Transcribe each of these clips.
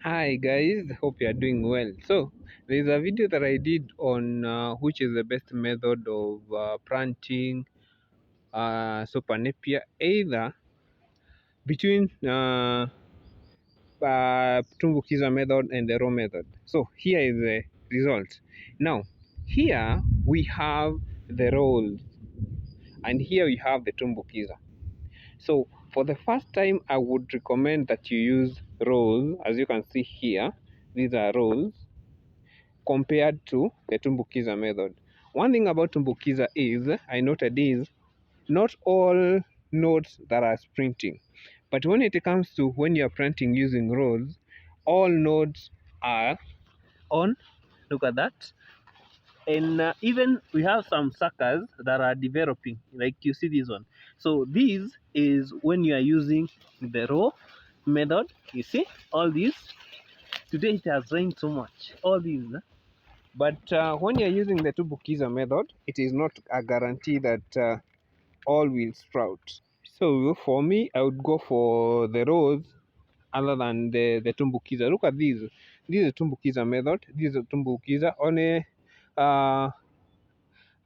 Hi guys, hope you are doing well. So there is a video that I did on which is the best method of planting Supernapier, either between tumbukiza method and the raw method. So here is the result. Now here we have the rolls and here we have the tumbukiza. So for the first time, I would recommend that you use rolls. As you can see here, these are rolls compared to the tumbukiza method. One thing about tumbukiza is, I noted is, not all nodes that are sprinting. But when it comes to when you're planting using rows, all nodes are on. Look at that. And even we have some suckers that are developing, like you see this one. So this is when you are using the row method. You see all these. Today it has rained so much. All these. But when you're using the tumbukiza method, it is not a guarantee that all will sprout. So for me, I would go for the rows other than the tumbukiza. Look at these. This is a tumbukiza method. This is a tumbukiza.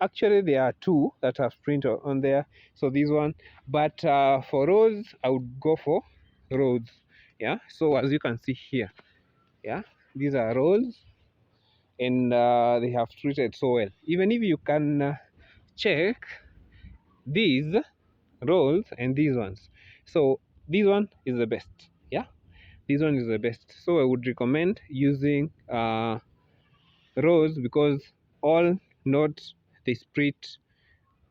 Actually, there are two that have printed on there. So this one. But for rows, I would go for rows. Yeah. So as you can see here, yeah, these are rows and they have treated so well. Even if you can check these rolls and these ones, so this one is the best. Yeah, this one is the best. So I would recommend using rolls because all nodes they split,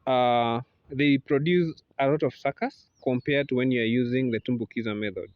they produce a lot of suckers compared to when you are using the tumbukiza method.